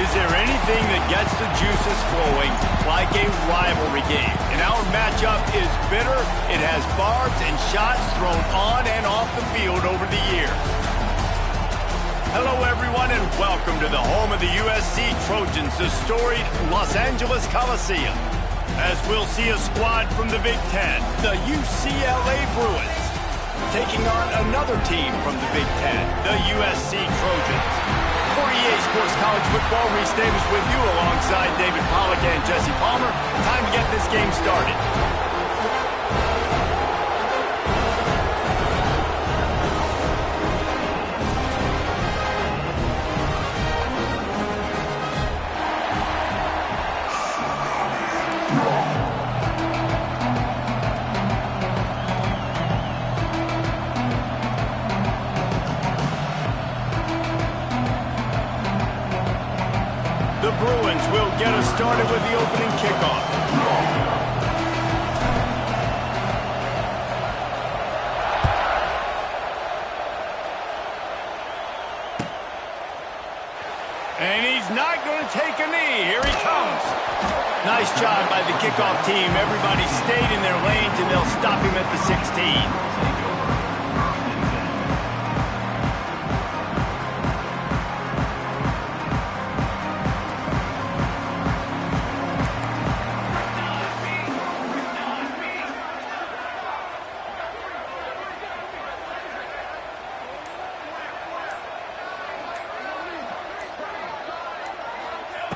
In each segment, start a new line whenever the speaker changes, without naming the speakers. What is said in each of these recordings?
Is there anything that gets the juices flowing like a rivalry game? And our matchup is bitter. It has barbs and shots thrown on and off the field over the years. Hello, everyone, and welcome to the home of the USC Trojans, the storied Los Angeles Coliseum. As we'll see a squad from the Big Ten, the UCLA Bruins, taking on another team from the Big Ten, the USC Trojans. For EA Sports College Football, Reese Davis with you alongside David Pollack and Jesse Palmer. Time to get this game started. The Bruins will get us started with the opening kickoff. And he's not going to take a knee. Here he comes. Nice job by the kickoff team. Everybody stayed in their lanes, and they'll stop him at the 16.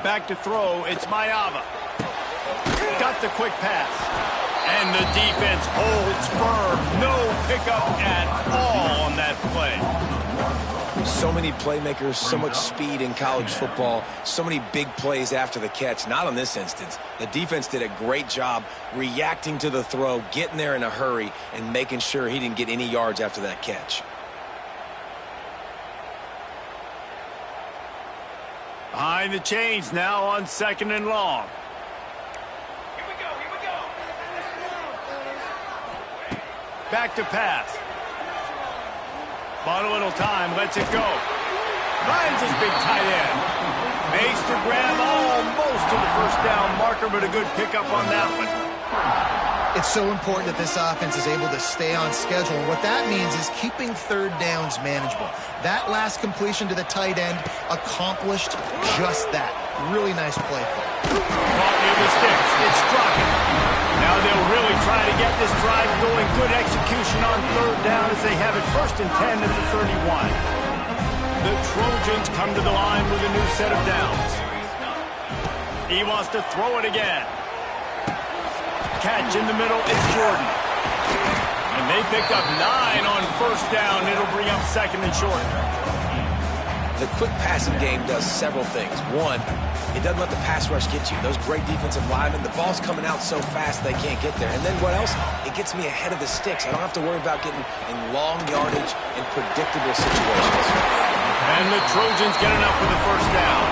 Back to throw, it's Mayava. Got the quick pass. And the defense holds firm. No pickup at all on that play.
So many playmakers, so much speed in college football, so many big plays after the catch. Not on this instance. The defense did a great job reacting to the throw, getting there in a hurry, and making sure he didn't get any yards after that catch.
Behind the chains now on 2nd and long.
Here we go.
Back to pass. Bought a little time, lets it go. Finds his big tight end. Makes the grab almost to the first down marker, but a good pickup on that one.
It's so important that this offense is able to stay on schedule. And what that means is keeping third downs manageable. That last completion to the tight end accomplished just that. Really nice play call.
Caught near the sticks. It's Crockett. Now they'll really try to get this drive going. Good execution on third down as they have it 1st and 10 at the 31. The Trojans come to the line with a new set of downs. He wants to throw it again. Catch in the middle, it's Jordan. And they picked up 9 on 1st down. It'll bring up 2nd and short.
The quick passing game does several things. One, it doesn't let the pass rush get you. Those great defensive linemen, the ball's coming out so fast they can't get there. And then what else? It gets me ahead of the sticks. I don't have to worry about getting in long yardage and predictable situations.
And the Trojans get enough for the 1st down.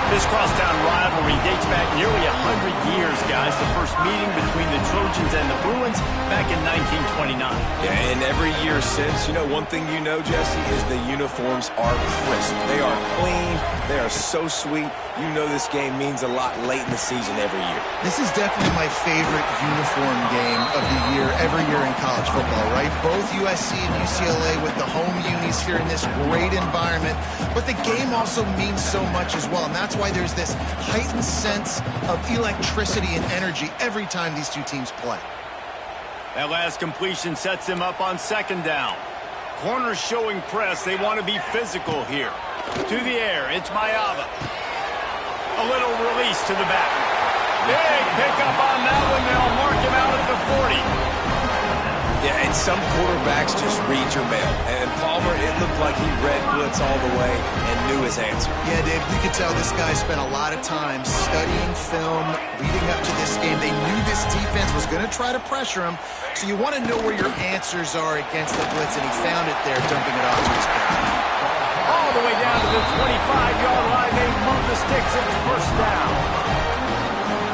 This crosstown rivalry dates back nearly 100 years, guys. The first meeting between the Trojans and the Bruins back in 1929.
Yeah, and every year since, you know, one thing you know, Jesse, is the uniforms are crisp. They are clean. They are so sweet. You know this game means a lot late in the season every year.
This is definitely my favorite uniform game of the year, every year in college football, right? Both USC and UCLA with the home unis here in this great environment. But the game also means so much as well, and that's why there's this heightened sense of electricity and energy every time these two teams play.
That last completion sets them up on 2nd down. Corners showing press. They want to be physical here. To the air, it's Mayava. A little release to the back. Big pickup on that one. They'll mark him out at the 40.
Yeah, and some quarterbacks just read your mail. And Palmer, it looked like he read blitz all the way and knew his answer.
Yeah, Dave, you could tell this guy spent a lot of time studying film leading up to this game. They knew this defense was going to try to pressure him, so you want to know where your answers are against the blitz, and he found it there, dumping it off to his back.
All the way down to the 25-yard line. They move the sticks. It's 1st down.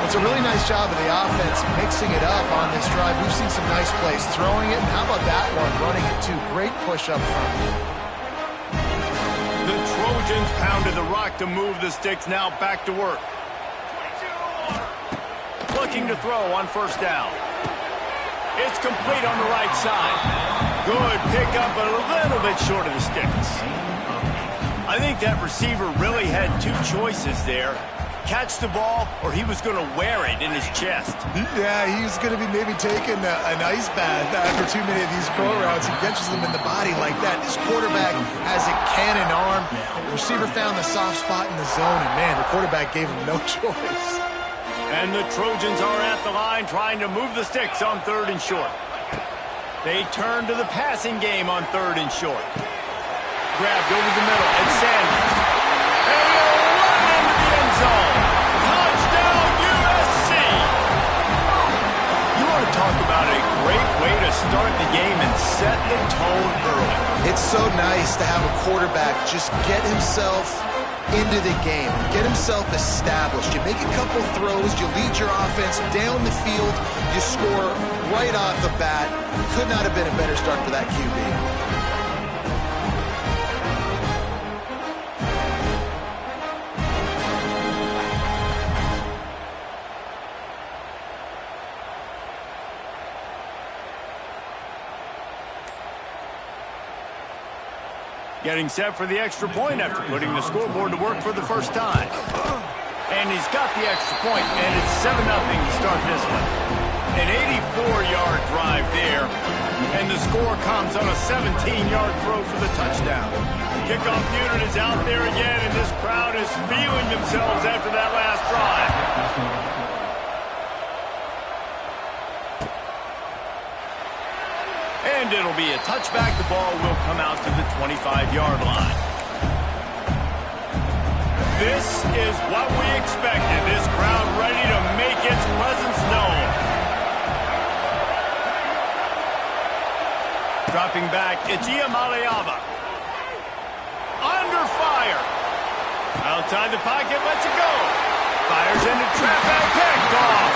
It's a really nice job of the offense mixing it up on this drive. We've seen some nice plays throwing it. And how about that one, running it too? Great push up front.
The Trojans Trojans pounded the rock to move the sticks. Now back to work.
22
Looking to throw on first down. It's complete on the right side. Good pickup, but a little bit short of the sticks. I think that receiver really had two choices there. Catch the ball, or he was going to wear it in his chest.
Yeah, he's going to be maybe taking an ice bath after too many of these crow routes. He catches them in the body like that. This quarterback has a cannon arm. The receiver found the soft spot in the zone, and man, the quarterback gave him no choice.
And the Trojans are at the line trying to move the sticks on 3rd and short. They turn to the passing game on 3rd and short. Grabbed over the middle, and Sanders. And he'll run into the end zone. Touchdown, USC! You want to talk about a great way to start the game and set the tone early.
It's so nice to have a quarterback just get himself into the game, get himself established. You make a couple throws, you lead your offense down the field, you score right off the bat. Could not have been a better start for that QB.
Getting set for the extra point after putting the scoreboard to work for the first time. And he's got the extra point, and it's 7-0 to start this one. An 84-yard drive there, and the score comes on a 17-yard throw for the touchdown. Kickoff unit is out there again, and this crowd is feeling themselves after that last drive. And it'll be a touchback. The ball will come out to the 25-yard line. This is what we expected. This crowd ready to make its presence known. Dropping back, it's Iamaleava. Under fire. Outside the pocket, lets it go. Fires into trap and picked off.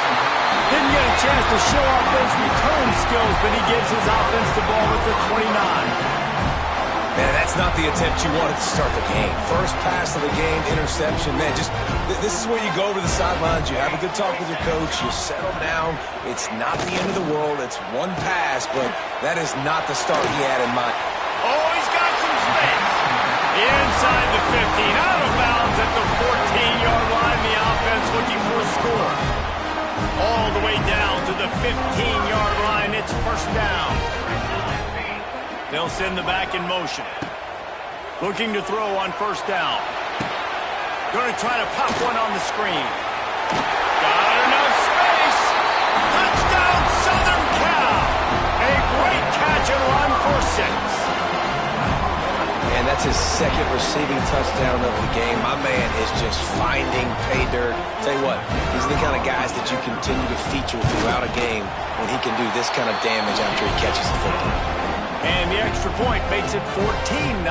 Didn't get a chance to show off those return skills, but he gives his offense the ball at the 29.
Man, that's not the attempt you wanted to start the game. First pass of the game, interception. Man, this is where you go over the sidelines. You have a good talk with your coach. You settle down. It's not the end of the world. It's one pass, but that is not the start he had in mind.
Oh, he's got some space. Inside the 15, out of bounds at the 14-yard line. The offense looking for a score. All the way down to the 15-yard line. It's first down. They'll send the back in motion. Looking to throw on first down. Going to try to pop one on the screen. Got enough space. Touchdown, Southern Cal. A great catch and run for 6.
And that's his second receiving touchdown of the game. My man is just finding pay dirt. Tell you what, these are the kind of guys that you continue to feature throughout a game when he can do this kind of damage after he catches the football.
And the extra point makes it 14-0.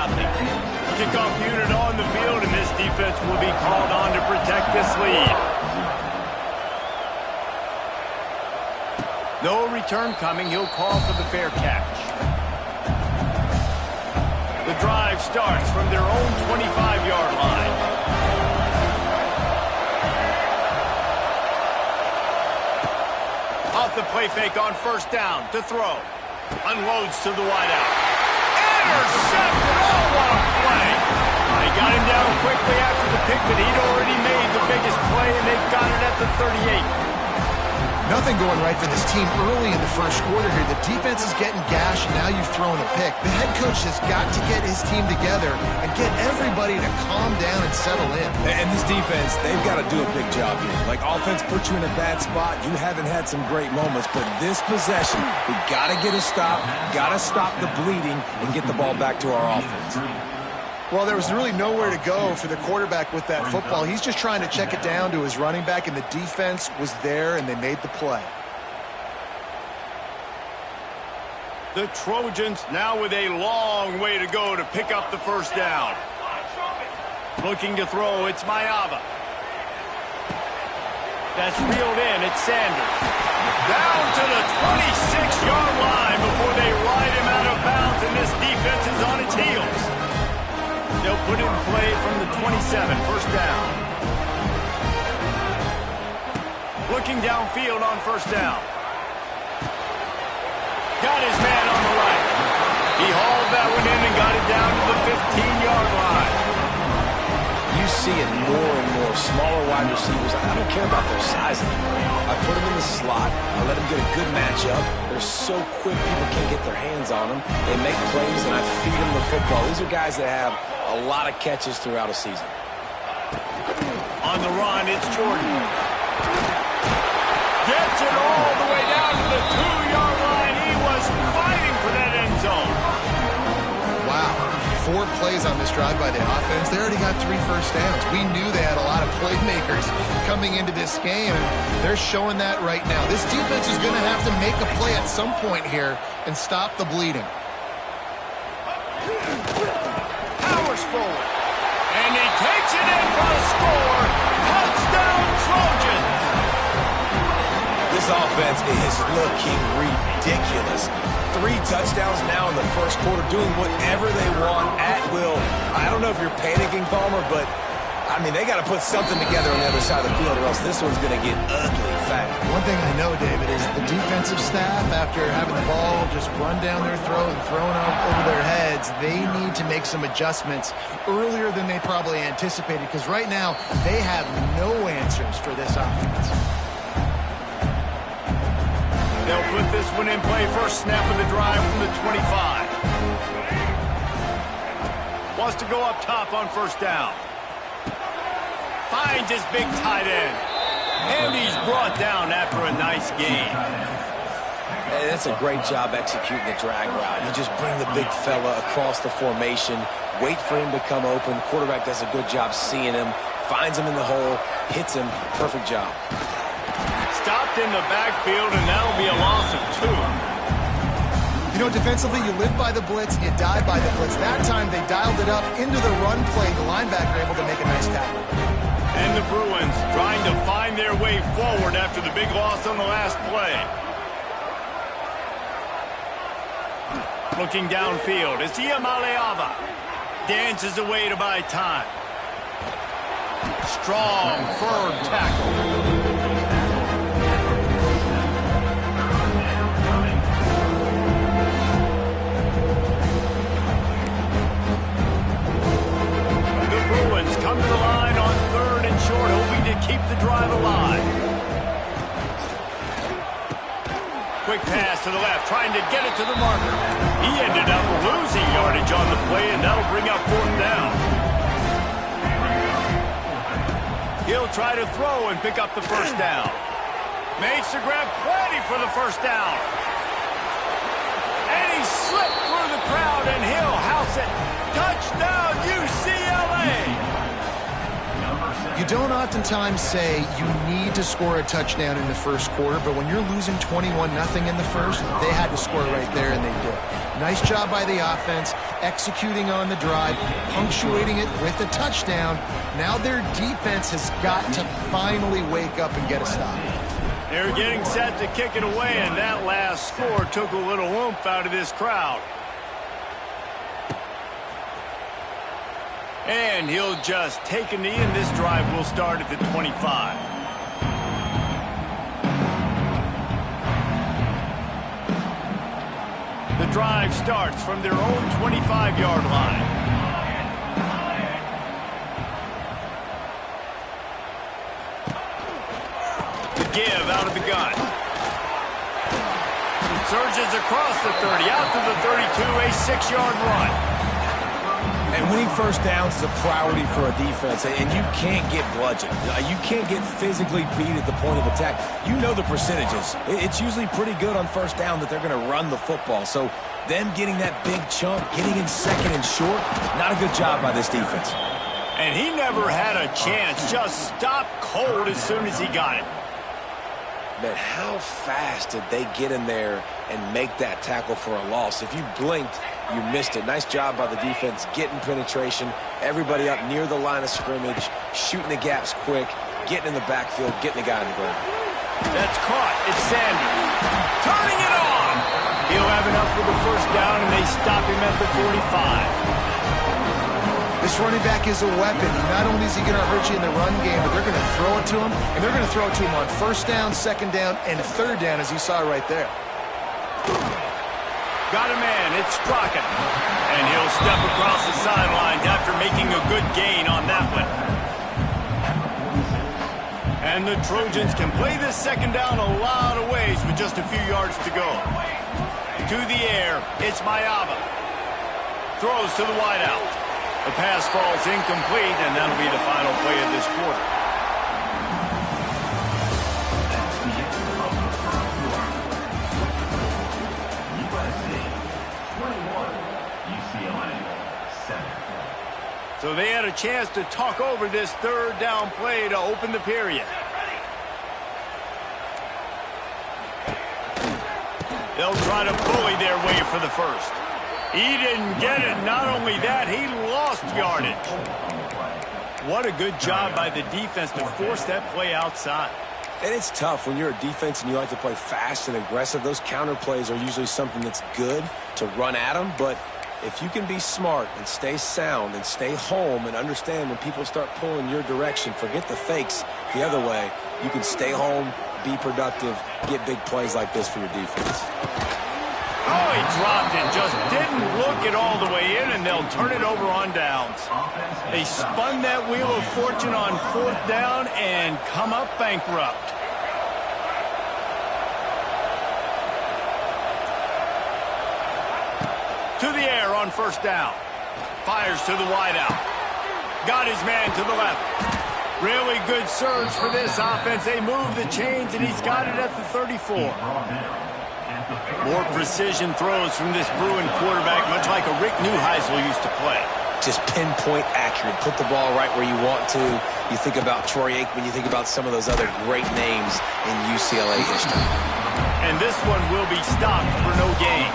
Kickoff unit on the field, and this defense will be called on to protect this lead. No return coming. He'll call for the fair catch. The drive starts from their own 25-yard line. Off the play fake on first down to throw. Unloads to the wideout. Intercepted! Oh, what a play! They got him down quickly after the pick, but he'd already made the biggest play, and they've got it at the 38.
Nothing going right for this team early in the first quarter here. The defense is getting gashed, and now you've thrown a pick. The head coach has got to get his team together and get everybody to calm down and settle in.
And this defense, they've got to do a big job here. Like, offense put you in a bad spot. You haven't had some great moments, but this possession, we got to get a stop, got to stop the bleeding, and get the ball back to our offense.
Well, there was really nowhere to go for the quarterback with that football. He's just trying to check it down to his running back, and the defense was there, and they made the play.
The Trojans now with a long way to go to pick up the first down. Looking to throw, it's Mayava. That's reeled in, it's Sanders. Down to the 26-yard line before they ride him out of bounds, and this defense is on its heels. They'll Put in play from the 27, first down. Looking downfield on first down. Got his man on the right. He hauled that one in and got it down to the 15-yard line.
You see it more and more. Smaller wide receivers, I don't care about their size anymore. I put them in the slot. I let them get a good matchup. They're so quick, people can't get their hands on them. They make plays, and I feed them the football. These are guys that have a lot of catches throughout a season.
On the run, it's Jordan. Gets it all the way down to the 2-yard line. He was fighting for that end zone.
Wow. 4 plays on this drive by the offense. They already got 3 first downs. We knew they had a lot of playmakers coming into this game, and they're showing that right now. This defense is going to have to make a play at some point here and stop the bleeding.
Powers forward. And he takes it in for a score. Touchdown, Trojans.
This offense is looking ridiculous. 3 touchdowns now in the first quarter, doing whatever they want at will. I don't know if you're panicking, Palmer, but, I mean, they got to put something together on the other side of the field, or else this one's going to get ugly fast.
One thing I know, David, is the defensive staff, after having the ball just run down their throat and thrown over their heads, they need to make some adjustments earlier than they probably anticipated, because right now they have no answers for this offense.
They'll put this one in play. First snap of the drive from the 25. Wants to go up top on first down. Finds his big tight end. And he's brought down after a nice gain.
Hey, that's a great job executing the drag route. You just bring the big fella across the formation, wait for him to come open. Quarterback does a good job seeing him, finds him in the hole, hits him. Perfect job.
Stopped in the backfield, and that'll be a loss of 2.
You know, defensively, you live by the blitz, you die by the blitz. That time, they dialed it up into the run play. The linebacker able to make a nice tackle.
And the Bruins trying to find their way forward after the big loss on the last play. Looking downfield, it's Maleava. Dances away to buy time. Strong, firm tackle. Come to the line on 3rd and short, hoping to keep the drive alive. Quick pass to the left, trying to get it to the marker. He ended up losing yardage on the play, and that'll bring up 4th down. He'll try to throw and pick up the first down. Makes the grab, plenty for the first down. And he slipped through the crowd, and he'll house it. Touchdown, UCLA!
You don't oftentimes say you need to score a touchdown in the first quarter, but when you're losing 21-0 in the first, they had to score right there, and they did. Nice job by the offense, executing on the drive, punctuating it with a touchdown. Now their defense has got to finally wake up and get a stop.
They're getting set to kick it away, and that last score took a little oomph out of this crowd. And he'll just take a knee, and this drive will start at the 25. The drive starts from their own 25-yard line. The give out of the gun. Surges across the 30, out to the 32, a 6-yard run.
And winning first downs is a priority for a defense, and you can't get bludgeoned. You can't get physically beat at the point of attack. You know the percentages. It's usually pretty good on first down that they're going to run the football. So them getting that big chunk, getting in 2nd and short, not a good job by this defense.
And he never had a chance. Just stopped cold as soon as he got it.
But how fast did they get in there and make that tackle for a loss? If you blinked, you missed it. Nice job by the defense, getting penetration, everybody up near the line of scrimmage, shooting the gaps quick, getting in the backfield, getting the guy on the ground.
That's caught. It's Sanders. Turning it on. He'll have enough for the first down, and they stop him at the 45.
This running back is a weapon. Not only is he going to hurt you in the run game, but they're going to throw it to him, and they're going to throw it to him on first down, second down, and third down, as you saw right there.
Got a man, it's Crockett. And he'll step across the sidelines after making a good gain on that one. And the Trojans can play this second down a lot of ways with just a few yards to go. To the air, it's Mayava. Throws to the wideout. The pass falls incomplete, and that'll be the final play of this quarter. So they had a chance to talk over this third down play to open the period. They'll try to bully their way for the first. He didn't get it. Not only that, he lost yardage. What a good job by the defense to force that play outside.
And it's tough when you're a defense and you like to play fast and aggressive. Those counter plays are usually something that's good to run at them, but if you can be smart and stay sound and stay home and understand when people start pulling your direction, forget the fakes the other way, you can stay home, be productive, get big plays like this for your defense.
Oh, he dropped it, just didn't look it all the way in, and they'll turn it over on downs. They spun that wheel of fortune on fourth down and come up bankrupt. To the air on first down. Fires to the wideout. Got his man to the left. Really good surge for this offense. They move the chains, and he's got it at the 34. More precision throws from this Bruin quarterback, much like a Rick Neuheisel used to play.
Just pinpoint accurate. Put the ball right where you want to. You think about Troy Aikman, you think about some of those other great names in UCLA history.
And this one will be stopped for no gain.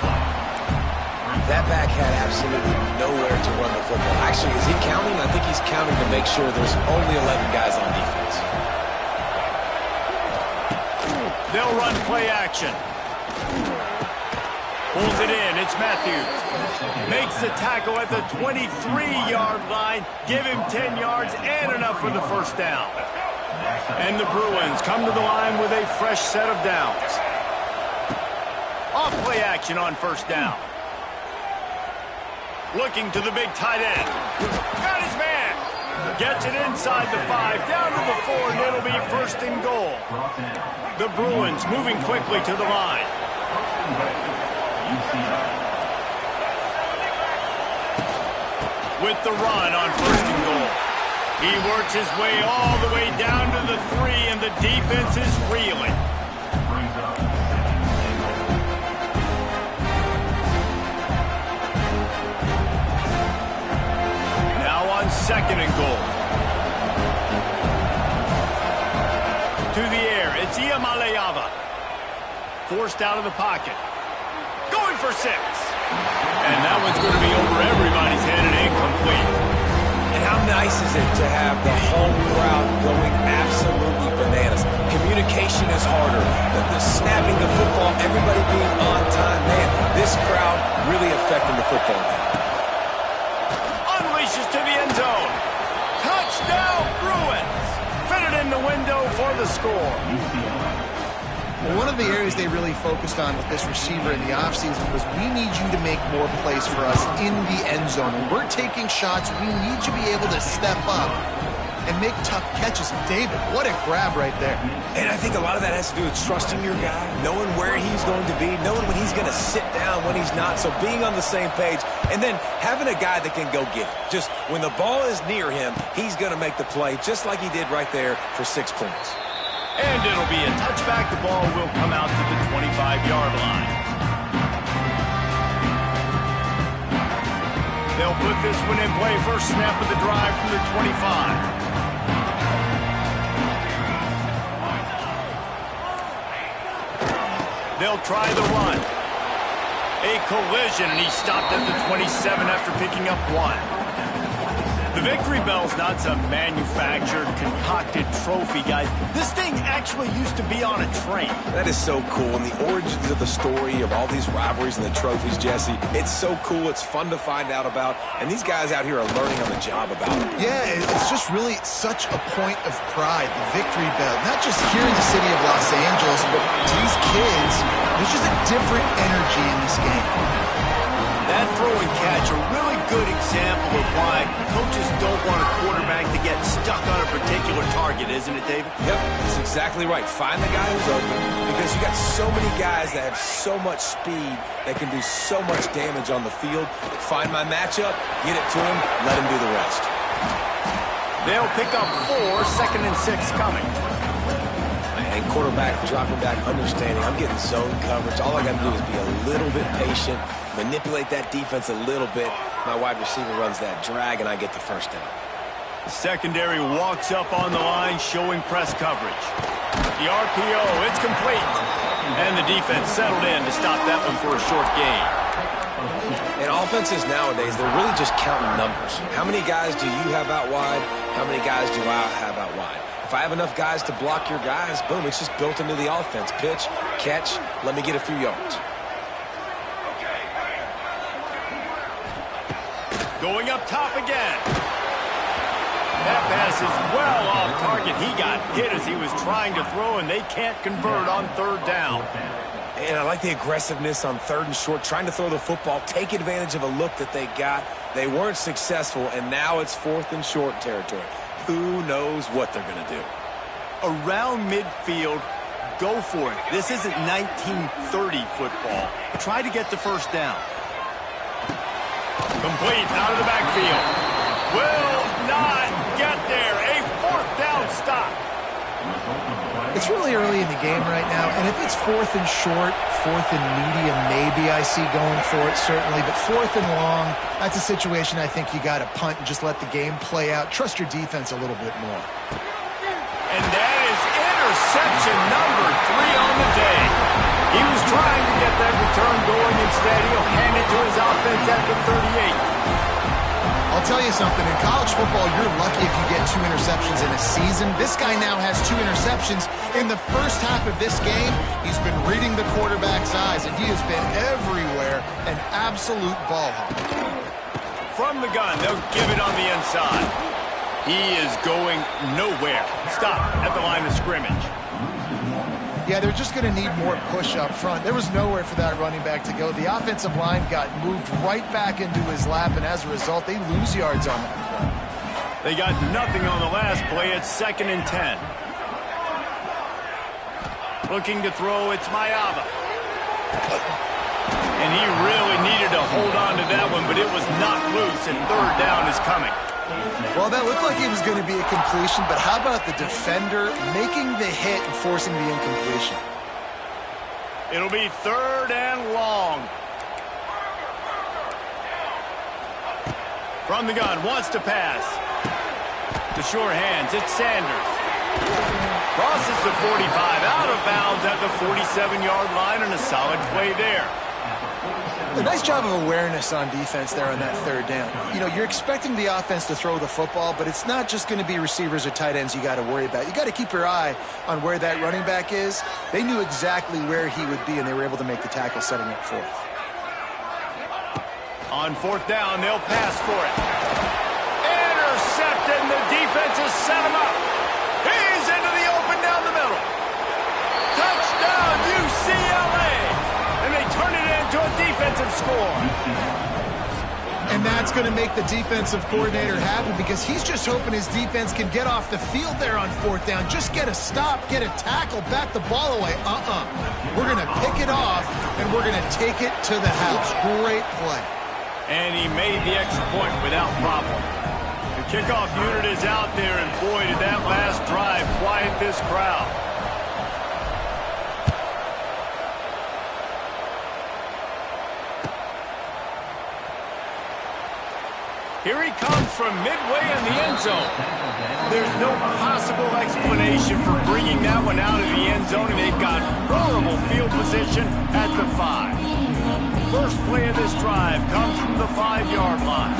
That back had absolutely nowhere to run the football. Actually, is he counting? I think he's counting to make sure there's only 11 guys on defense.
They'll run play action. Pulls it in. It's Matthews. Makes the tackle at the 23-yard line. Give him 10 yards and enough for the first down. And the Bruins come to the line with a fresh set of downs. Off play action on first down. Looking to the big tight end. Got his man. Gets it inside the 5, down to the 4, and it'll be first and goal. The Bruins moving quickly to the line. With the run on first and goal. He works his way all the way down to the 3, and the defense is reeling. Second and goal. To the air, it's Iamaleava. Forced out of the pocket. Going for 6. And that one's going to be over everybody's head and incomplete.
And how nice is it to have the home crowd going absolutely bananas? Communication is harder. The snapping the football, everybody being on time. Man, this crowd really affecting the football game.
Unleashes to the end zone. Touchdown, Bruins. Fitted in the window for the score.
Well, one of the areas they really focused on with this receiver in the offseason was we need you to make more plays for us in the end zone. When we're taking shots, we need you to be able to step up and make tough catches. David, what a grab right there.
And I think a lot of that has to do with trusting your guy, knowing where he's going to be, knowing when he's going to sit down, when he's not. So being on the same page, and then having a guy that can go get it. Just when the ball is near him, he's going to make the play, just like he did right there for 6 points.
And it'll be a touchback. The ball will come out to the 25-yard line. They'll put this one in play. First snap of the drive from the 25. They'll try the run. A collision, and he stopped at the 27 after picking up 1. The victory bell's not some manufactured, concocted trophy, guys. This thing actually used to be on a train.
That is so cool. And the origins of the story of all these rivalries and the trophies, Jesse, it's so cool. It's fun to find out about. And these guys out here are learning on the job about it.
Yeah, it's just really such a point of pride, the victory bell. Not just here in the city of Los Angeles, but to these kids, there's just a different energy in this game.
That throw and catch, a really good example of why coaches don't want a quarterback to get stuck on a particular target, isn't it, David?
Yep, that's exactly right. Find the guy who's open, because you got so many guys that have so much speed that can do so much damage on the field. Find my matchup, get it to him, let him do the rest.
They'll pick up 4, 2nd and 6 coming.
And quarterback dropping back, understanding I'm getting zone coverage. All I got to do is be a little bit patient, manipulate that defense a little bit. My wide receiver runs that drag, and I get the first down.
The secondary walks up on the line, showing press coverage. The RPO, it's complete. And the defense settled in to stop that one for a short gain.
And offenses nowadays, they're really just counting numbers. How many guys do you have out wide? How many guys do I have out wide? If I have enough guys to block your guys, boom, it's just built into the offense. Pitch, catch, let me get a few yards.
Going up top again. That pass is well off target. He got hit as he was trying to throw, and they can't convert on 3rd down.
And I like the aggressiveness on 3rd and short, trying to throw the football, take advantage of a look that they got. They weren't successful, and now it's 4th and short territory. Who knows what they're going to do?
Around midfield, go for it. This isn't 1930 football. Try to get the first down. Complete out of the backfield. Will not get there. A 4th down stop.
It's really early in the game right now, and if it's 4th and short, 4th and medium, maybe I see going for it, certainly. But 4th and long, that's a situation I think you got to punt and just let the game play out. Trust your defense a little bit more.
And that is interception number 3 on the day. He was trying to get that return going. Instead, he'll hand it to his offense at the 38.
I'll tell you something, in college football, you're lucky if you get 2 interceptions in a season. This guy now has 2 interceptions. In the first half of this game, he's been reading the quarterback's eyes, and he has been everywhere, an absolute ball hawk.
From the gun, they'll give it on the inside. He is going nowhere. Stop at the line of scrimmage.
Yeah, they're just going to need more push up front. There was nowhere for that running back to go. The offensive line got moved right back into his lap, and as a result, they lose yards on that play.
They got nothing on the last play. It's 2nd and 10. Looking to throw, it's Mayava. And he really needed to hold on to that one, but it was not loose, and 3rd down is coming.
Well, that looked like it was going to be a completion, but how about the defender making the hit and forcing the incompletion?
It'll be 3rd and long. From the gun, wants to pass. The sure hands, it's Sanders. Crosses the 45, out of bounds at the 47-yard line, and a solid play there.
A nice job of awareness on defense there on that 3rd down. You know, you're expecting the offense to throw the football, but it's not just going to be receivers or tight ends you got to worry about. You got to keep your eye on where that running back is. They knew exactly where he would be, and they were able to make the tackle setting up 4th.
On 4th down, they'll pass for it. Intercepted, and the defense has set him up. He's into the open down the middle. Touchdown, UCLA! And they turn it into a defensive score.
And that's going to make the defensive coordinator happy because he's just hoping his defense can get off the field there on 4th down. Just get a stop, get a tackle, bat the ball away. We're going to pick it off, and we're going to take it to the house. Great play.
And he made the extra point without problem. The kickoff unit is out there, and boy, did that last drive quiet this crowd. Here he comes from midway in the end zone. There's no possible explanation for bringing that one out of the end zone, and they've got horrible field position at the 5. First play of this drive comes from the 5-yard line.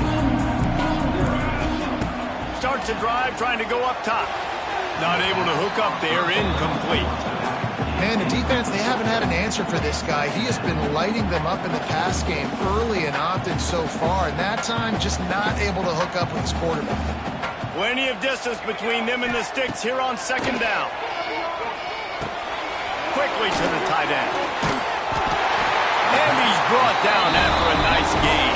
starts a drive trying to go up top. Not able to hook up there, incomplete.
Man, the defense, they haven't had an answer for this guy. He has been lighting them up in the pass game early and often so far, and that time just not able to hook up with his quarterback.
Plenty of distance between them and the sticks here on second down. Quickly to the tight end. And he's brought down after a nice gain.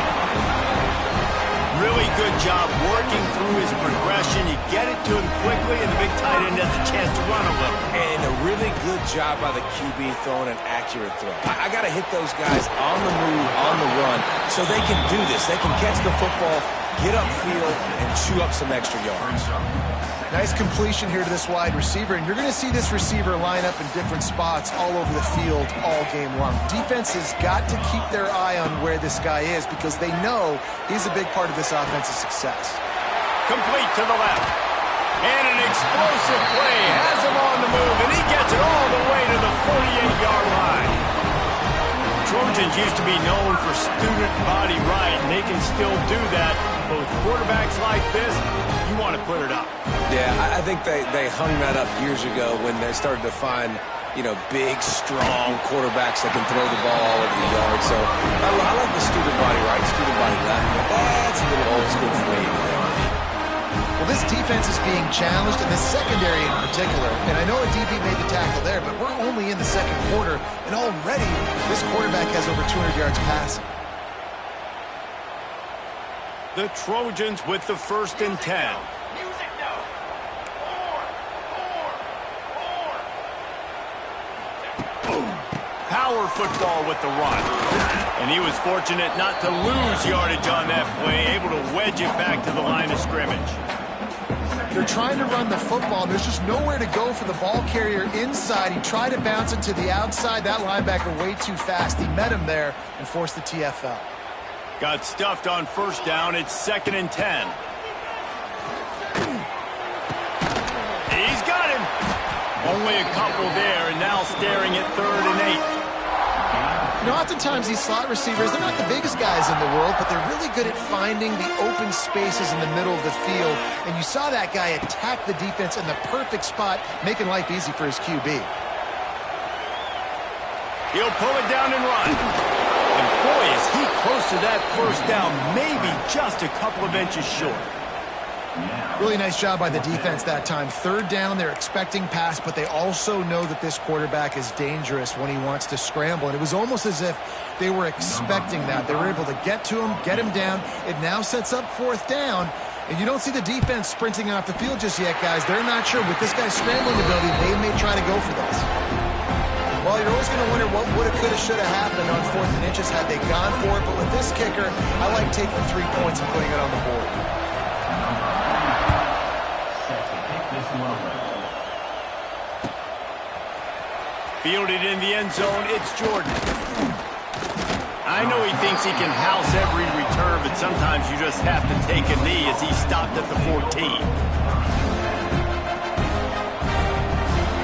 Really good job working through his progression. You get it to him quickly, and the big tight end has a chance to run a little.
And a really good job by the QB throwing an accurate throw. I got to hit those guys on the move, on the run, so they can do this. They can catch the football, get upfield, and chew up some extra yards.
Nice completion here to this wide receiver, and you're going to see this receiver line up in different spots all over the field all game long. Defense has got to keep their eye on where this guy is because they know he's a big part of this offense's success.
Complete to the left. And an explosive play has him on the move, and he gets it all the way to the 48-yard line. Trojans used to be known for student body right, and they can still do that. But with quarterbacks like this, you want to put it up.
Yeah, I think they hung that up years ago when they started to find, big, strong quarterbacks that can throw the ball all over the yard. So I like the student body right, student body left. But that's a little old school for me.
Well, this defense is being challenged, and the secondary in particular. And I know a DB made the tackle there, but we're only in the second quarter, and already this quarterback has over 200 yards passing.
The Trojans with the 1st and 10.
Music now. Four.
Power football with the run. And he was fortunate not to lose yardage on that play, able to wedge it back to the line of scrimmage.
They're trying to run the football. There's just nowhere to go for the ball carrier inside. He tried to bounce it to the outside. That linebacker way too fast. He met him there and forced the TFL.
Got stuffed on 1st down. It's 2nd and 10. He's got him. Only a couple there, and now staring at 3rd and 8.
Oftentimes these slot receivers, they're not the biggest guys in the world, but they're really good at finding the open spaces in the middle of the field. And you saw that guy attack the defense in the perfect spot, making life easy for his QB.
He'll pull it down and run. And boy, is he close to that 1st down, maybe just a couple of inches short.
Really nice job by the defense that time. 3rd down, they're expecting pass, but they also know that this quarterback is dangerous when he wants to scramble. And it was almost as if they were expecting that. They were able to get to him, get him down. It now sets up 4th down. And you don't see the defense sprinting off the field just yet, guys. They're not sure. With this guy's scrambling ability, they may try to go for this. Well, you're always going to wonder what would have, could have, should have happened on 4th and inches had they gone for it. But with this kicker, I like taking 3 points and putting it on the board.
Fielded in the end zone, it's Jordan. I know he thinks he can house every return, but sometimes you just have to take a knee as he stopped at the 14.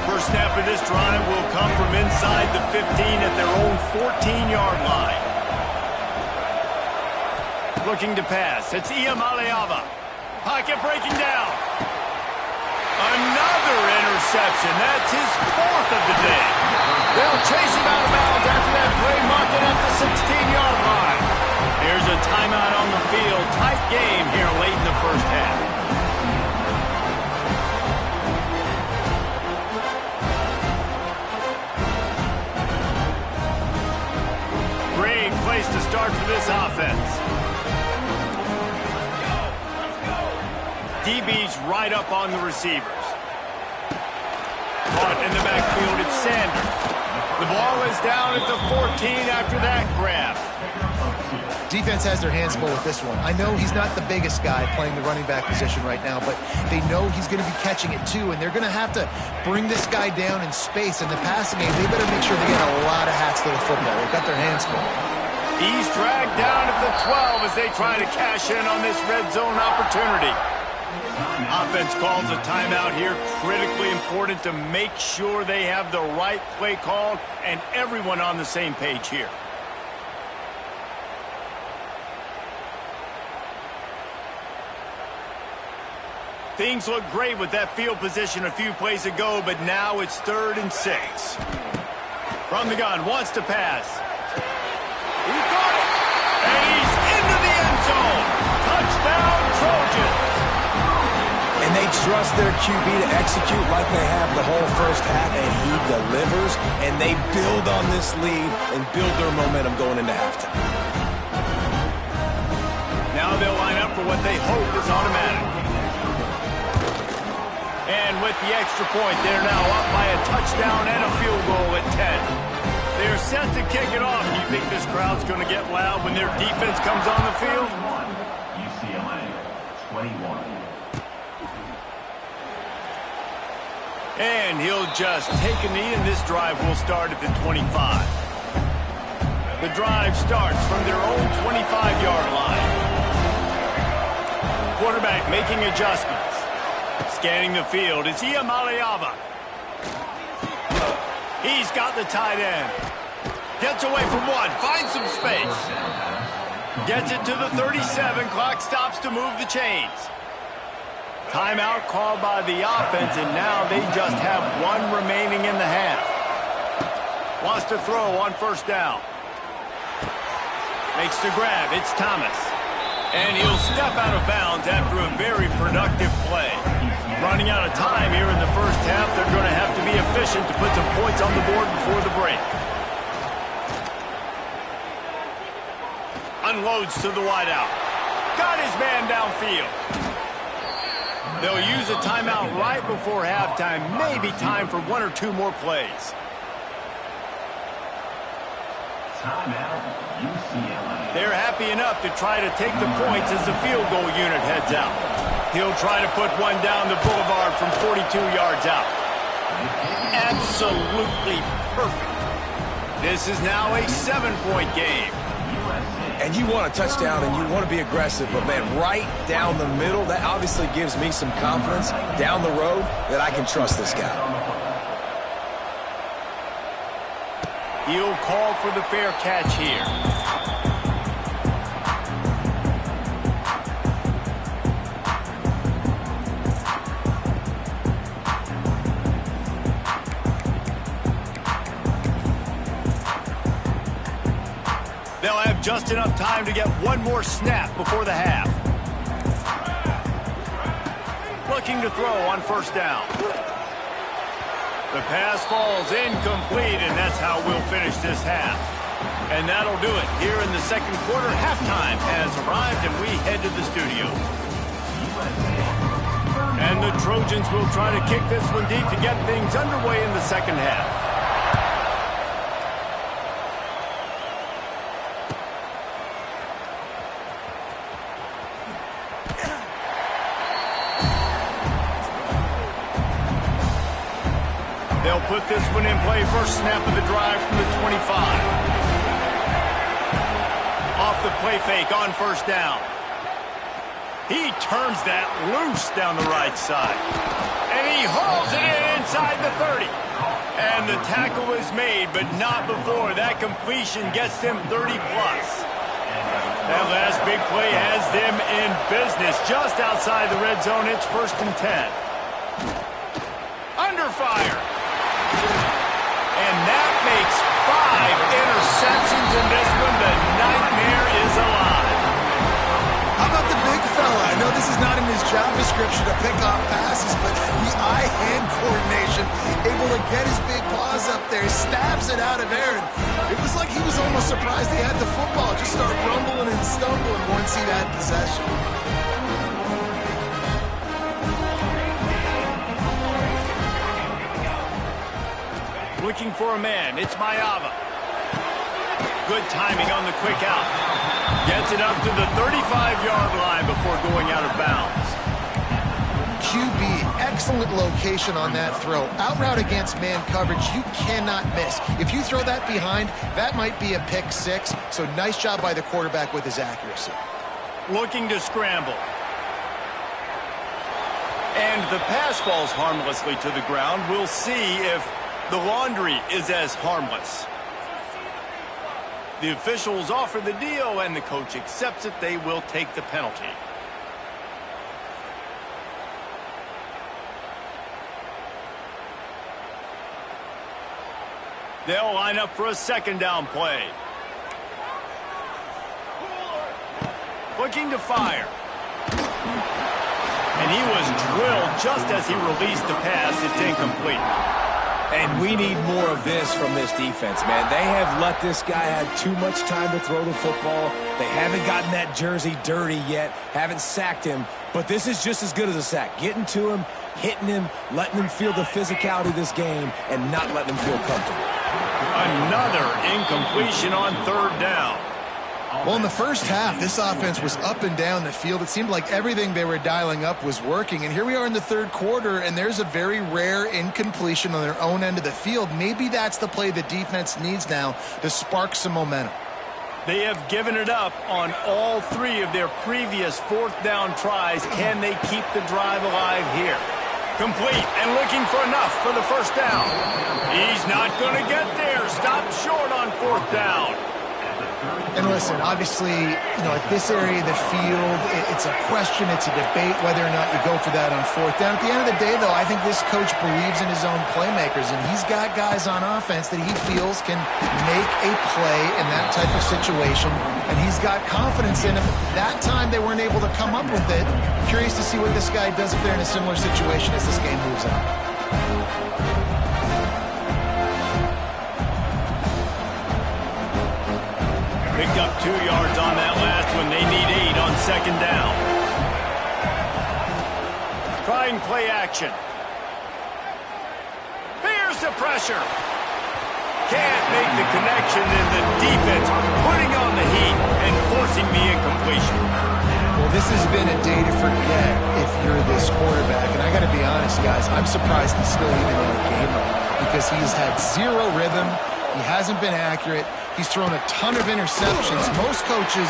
First snap of this drive will come from inside the 15 at their own 14-yard line. Looking to pass, it's Iamaleava. Pocket breaking down. Another interception. That's his 4th of the day. They'll chase him out of bounds after that play, marking at the 16-yard line. Here's a timeout on the field. Tight game here late in the 1st half. Great place to start for this offense. DB's right up on the receivers. Caught in the backfield, it's Sanders. The ball is down at the 14 after that grab.
Defense has their hands full with this one. I know he's not the biggest guy playing the running back position right now, but they know he's going to be catching it too, and they're going to have to bring this guy down in space. In the passing game, they better make sure they get a lot of hats to the football. They've got their hands full.
He's dragged down at the 12 as they try to cash in on this red zone opportunity. Offense calls a timeout here. Critically important to make sure they have the right play called and everyone on the same page here. Things look great with that field position a few plays ago, but now it's 3rd and 6. From the gun, wants to pass. He got it! And he's into the end zone! Touchdown, Trojans!
And they trust their QB to execute like they have the whole first half, and he delivers, and they build on this lead and build their momentum going into halftime.
Now they'll line up for what they hope is automatic. And with the extra point, they're now up by a touchdown and a field goal at 10. They're set to kick it off. Do you think this crowd's going to get loud when their defense comes on the field?
UCLA 21.
And he'll just take a knee, and this drive will start at the 25. The drive starts from their own 25-yard line. Quarterback making adjustments. Scanning the field. It's Iamaleava. He's got the tight end. Gets away from one. Finds some space. Gets it to the 37. Clock stops to move the chains. Timeout called by the offense, and now they just have one remaining in the half. Wants to throw on first down. Makes the grab. It's Thomas. And he'll step out of bounds after a very productive play. Running out of time here in the first half, they're going to have to be efficient to put some points on the board before the break. Unloads to the wideout. Got his man downfield. They'll use a timeout right before halftime. Maybe time for 1 or 2 more plays.
Timeout, UCLA.
They're happy enough to try to take the points as the field goal unit heads out. He'll try to put one down the boulevard from 42 yards out. Absolutely perfect. This is now a 7-point game.
And you want a touchdown and you want to be aggressive, but man, right down the middle, that obviously gives me some confidence down the road that I can trust this guy.
He'll call for the fair catch here. They'll have just enough time to get one more snap before the half. Looking to throw on first down. The pass falls incomplete, and that's how we'll finish this half. And that'll do it. Here in the second quarter, halftime has arrived, and we head to the studio. And the Trojans will try to kick this one deep to get things underway in the second half. They'll put this one in play. First snap of the drive from the 25. Off the play fake on first down. He turns that loose down the right side. And he hauls it in inside the 30. And the tackle is made, but not before. That completion gets them 30-plus. That last big play has them in business. Just outside the red zone, it's 1st and 10. Under fire. And that makes 5 interceptions in this one. The nightmare is alive.
How about the big fella? I know this is not in his job description to pick off passes, but the eye-hand coordination, able to get his big paws up there, stabs it out of air. It was like he was almost surprised he had the football. Just start rumbling and stumbling once he had possession.
Looking for a man. It's Maiava. Good timing on the quick out. Gets it up to the 35-yard line before going out of bounds.
QB, excellent location on that throw. Out route against man coverage, you cannot miss. If you throw that behind, that might be a pick 6. So nice job by the quarterback with his accuracy.
Looking to scramble. And the pass falls harmlessly to the ground. We'll see if the laundry is as harmless. The officials offer the deal, and the coach accepts it. They will take the penalty. They'll line up for a second down play. Looking to fire. And he was drilled just as he released the pass. It's incomplete.
And we need more of this from this defense, man. They have let this guy have too much time to throw the football. They haven't gotten that jersey dirty yet, haven't sacked him. But this is just as good as a sack. Getting to him, hitting him, letting him feel the physicality of this game, and not letting him feel comfortable.
Another incompletion on third down.
Well, in the first half, this offense was up and down the field. It seemed like everything they were dialing up was working. And here we are in the third quarter, and there's a very rare incompletion on their own end of the field. Maybe that's the play the defense needs now to spark some momentum.
They have given it up on all three of their previous fourth down tries. Can they keep the drive alive here? Complete and looking for enough for the first down. He's not going to get there. Stop short on fourth down.
And listen, obviously, at this area of the field, it's a question, it's a debate whether or not you go for that on fourth down. At the end of the day, though, I think this coach believes in his own playmakers, and he's got guys on offense that he feels can make a play in that type of situation, and he's got confidence in him. That time they weren't able to come up with it. Curious to see what this guy does if they're in a similar situation as this game moves on.
Picked up 2 yards on that last one. They need 8 on second down. Trying play action. Here's the pressure. Can't make the connection, and the defense putting on the heat and forcing the incompletion.
Well, this has been a day to forget if you're this quarterback. And I got to be honest, guys, I'm surprised he's still even in the game right now because he's had zero rhythm. He hasn't been accurate. He's thrown a ton of interceptions. Most coaches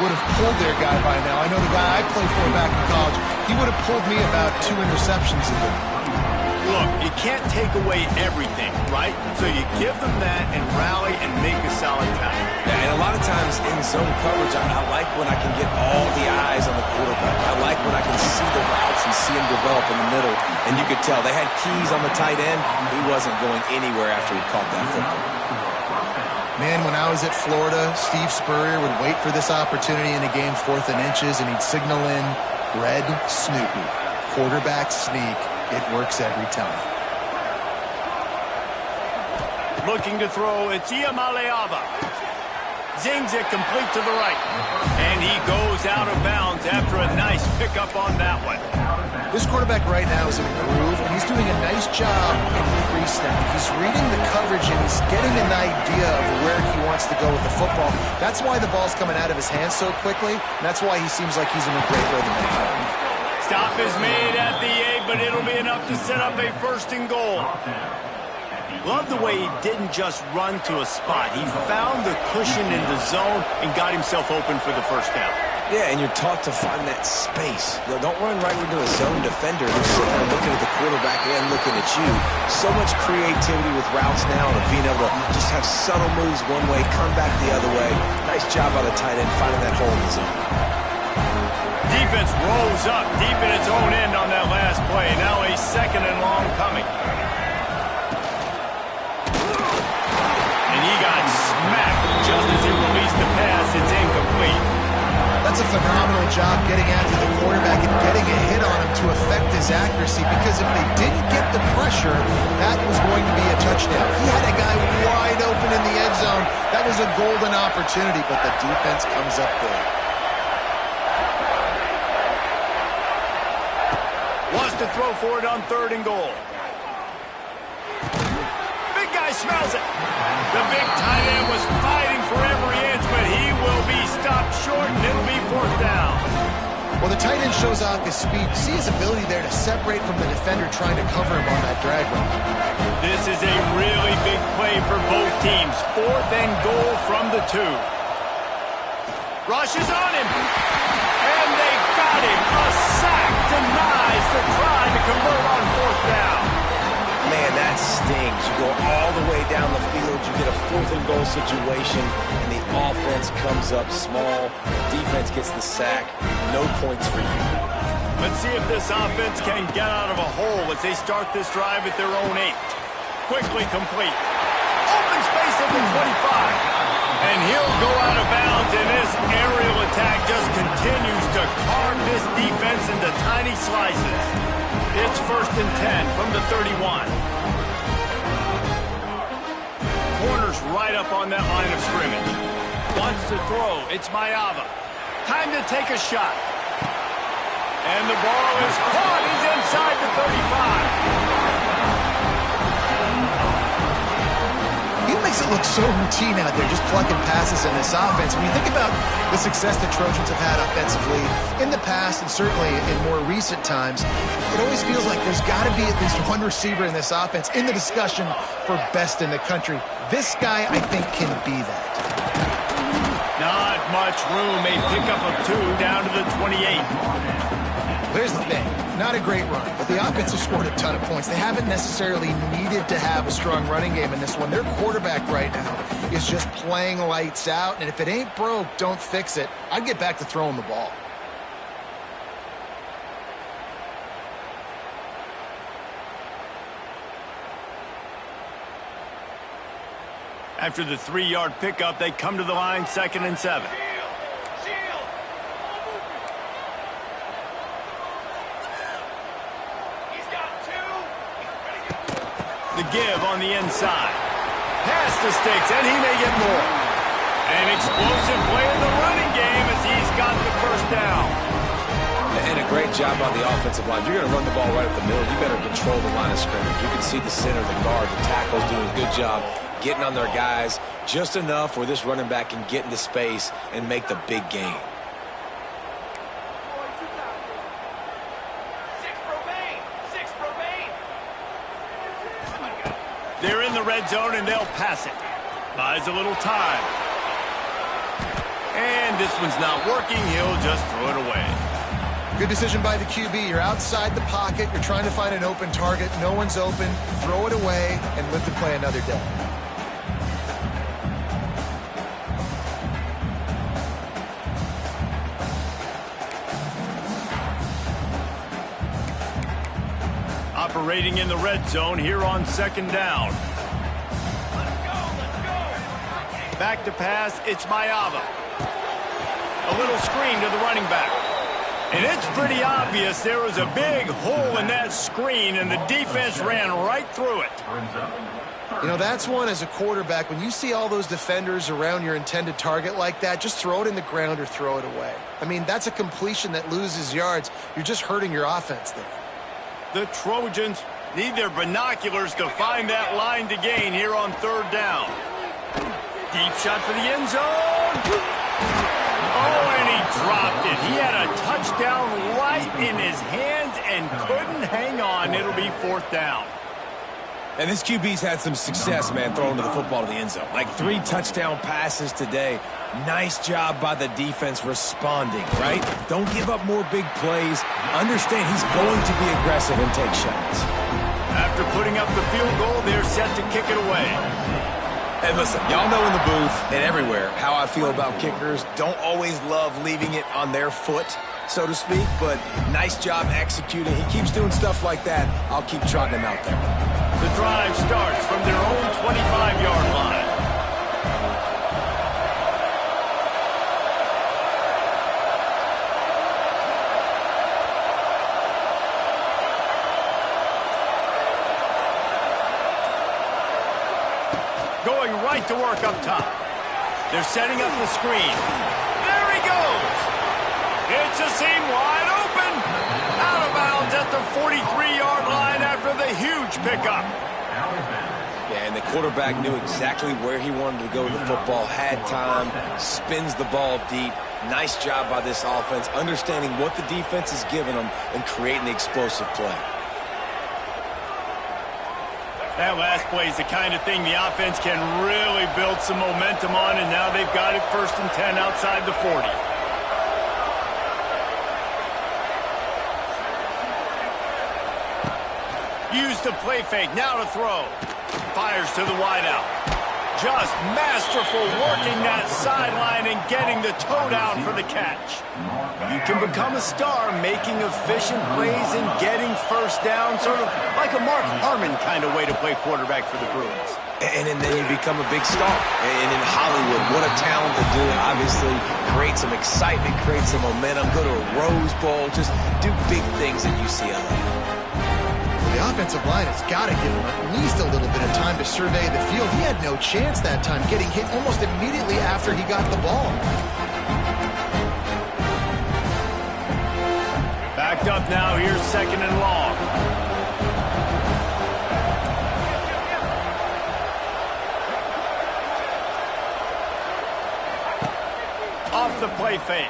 would have pulled their guy by now. I know the guy I played for back in college, he would have pulled me about 2 interceptions a game.
Look, you can't take away everything, right? So you give them that and rally and make a solid tackle.
Yeah, and a lot of times in zone coverage, I like when I can get all the eyes on the quarterback. I like when I can see the routes and see him develop in the middle. And you could tell they had keys on the tight end. He wasn't going anywhere after he caught that football.
Man, when I was at Florida, Steve Spurrier would wait for this opportunity in a game 4th and inches, and he'd signal in red Snoopy. Quarterback sneak. It works every time.
Looking to throw, it's Iamaleava. Zings it complete to the right. And he goes out of bounds after a nice pickup on that one.
This quarterback right now is in a groove, and he's doing a nice job in pre-snap. He's reading the coverage, and he's getting an idea of where he wants to go with the football. That's why the ball's coming out of his hands so quickly, and that's why he seems like he's in a great rhythm.
Stop is made at the 8, but it'll be enough to set up a 1st and goal. Love the way he didn't just run to a spot. He found the cushion in the zone and got himself open for the first down.
Yeah, and you're taught to find that space. Don't run right into a zone defender who's sitting there looking at the quarterback and looking at you. So much creativity with routes now and being able to just have subtle moves one way, come back the other way. Nice job by the tight end finding that hole in the zone.
Defense rolls up deep in its own end on that last play. Now a 2nd and long coming. And he got smacked just as he released the pass. It's incomplete.
That's a phenomenal job getting after the quarterback and getting a hit on him to affect his accuracy, because if they didn't get the pressure, that was going to be a touchdown. He had a guy wide open in the end zone. That was a golden opportunity, but the defense comes up big.
Wants to throw for it on 3rd and goal. Big guy smells it. The big tight end was fighting for every inch, but he will be stopped short, and it'll be 4th down.
Well, the tight end shows off his speed. See his ability there to separate from the defender trying to cover him on that drag run.
This is a really big play for both teams. 4th and goal from the 2. Rushes on him. And they got him. A sack denies the try to convert on 4th down.
Man, that stings. You go all the way down the field, you get a 4th and goal situation, and the offense comes up small. Defense gets the sack. No points for you.
Let's see if this offense can get out of a hole as they start this drive at their own 8. Quickly complete. Open space at the 25. And he'll go out of bounds, and this aerial attack just continues to carve this defense into tiny slices. It's 1st and 10 from the 31. Corner's right up on that line of scrimmage. Wants to throw. It's Mayava. Time to take a shot. And the ball is caught. He's inside the 35.
He makes it look so routine out there, just plucking passes in this offense. When you think about the success the Trojans have had offensively in the past and certainly in more recent times, it always feels like there's got to be at least one receiver in this offense in the discussion for best in the country. This guy, I think, can be that.
Not much room. A pickup of 2 down to the 28.
Here's the thing. Not a great run, but the offense has scored a ton of points. They haven't necessarily needed to have a strong running game in this one. Their quarterback right now is just playing lights out, and if it ain't broke, don't fix it. I'd get back to throwing the ball.
After the 3-yard pickup, they come to the line 2nd and 7. The give on the inside. Pass the sticks, and he may get more. An explosive play in the running game as he's got the 1st down.
And a great job on the offensive line. If you're going to run the ball right up the middle, you better control the line of scrimmage. You can see the center, the guard, the tackles doing a good job getting on their guys just enough where this running back can get into space and make the big gain.
They're in the red zone, and they'll pass it. Buys a little time. And this one's not working. He'll just throw it away.
Good decision by the QB. You're outside the pocket. You're trying to find an open target. No one's open. Throw it away and live to play another day.
Operating in the red zone here on 2nd down. Back to pass, it's Mayava. A little screen to the running back. And it's pretty obvious there was a big hole in that screen, and the defense ran right through it.
You know, that's one as a quarterback. When you see all those defenders around your intended target like that, just throw it in the ground or throw it away. I mean, that's a completion that loses yards. You're just hurting your offense there.
The Trojans need their binoculars to find that line to gain here on 3rd down. Deep shot for the end zone. Oh, and he dropped it. He had a touchdown right in his hands and couldn't hang on. It'll be 4th down.
And this QB's had some success, man, throwing the football to the end zone. Like 3 touchdown passes today. Nice job by the defense responding, right? Don't give up more big plays. Understand he's going to be aggressive and take shots.
After putting up the field goal, they're set to kick it away.
And listen, y'all know in the booth and everywhere how I feel about kickers. Don't always love leaving it on their foot, so to speak, but nice job executing. He keeps doing stuff like that. I'll keep trotting him out there.
The drive starts from their own 25-yard line. Going right to work up top. They're setting up the screen. There he goes. It's a seam wide open. Out of bounds at the 43-yard line after the huge pickup.
Yeah, and the quarterback knew exactly where he wanted to go with the football, had time, spins the ball deep. Nice job by this offense, understanding what the defense is giving them and creating the explosive play.
That last play is the kind of thing the offense can really build some momentum on, and now they've got it 1st and 10 outside the 40. Use the play fake, now to throw. Fires to the wideout. Just masterful working that sideline and getting the toe down for the catch. You can become a star making efficient plays and getting first down, sort of like a Mark Harmon kind of way to play quarterback for the Bruins.
And then you become a big star. And in Hollywood, what a talent to do it. Obviously, create some excitement, create some momentum, go to a Rose Bowl, just do big things at UCLA.
The offensive line has got to give him at least a little bit of time to survey the field. He had no chance that time, getting hit almost immediately after he got the ball.
Backed up now, here's 2nd and long. Off the play fake.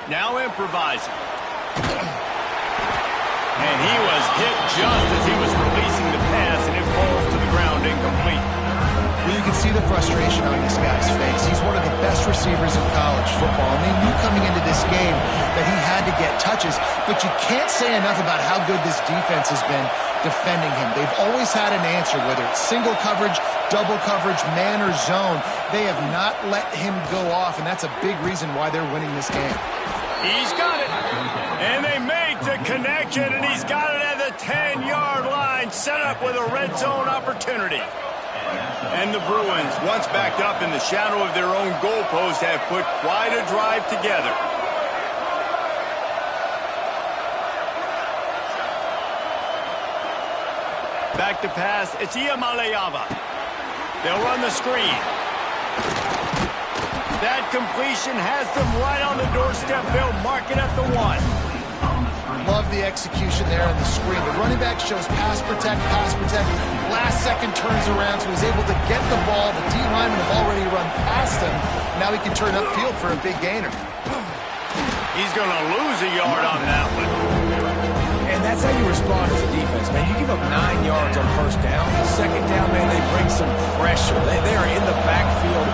Now improvising. And he was hit just as he was releasing the pass, and it falls to the ground incomplete.
Well, you can see the frustration on this guy's face. He's one of the best receivers in college football, and they knew coming into this game that he had to get touches, but you can't say enough about how good this defense has been defending him. They've always had an answer, whether it's single coverage, double coverage, man or zone. They have not let him go off, and that's a big reason why they're winning this game.
He's got it. And they make the connection, and he's got it at the 10-yard line, set up with a red zone opportunity. And the Bruins, once backed up in the shadow of their own goalpost, have put quite a drive together. Back to pass, it's Iamaleava. They'll run the screen. That completion has them right on the doorstep. They'll mark it at the 1.
Love the execution there on the screen. The running back shows pass protect, pass protect. Last second turns around, so he's able to get the ball. The D linemen have already run past him. Now he can turn upfield for a big gainer.
He's going to lose a yard on that one.
And that's how you respond as a defense, man. You give up 9 yards on 1st down. 2nd down, man, they bring some pressure. They are in the backfield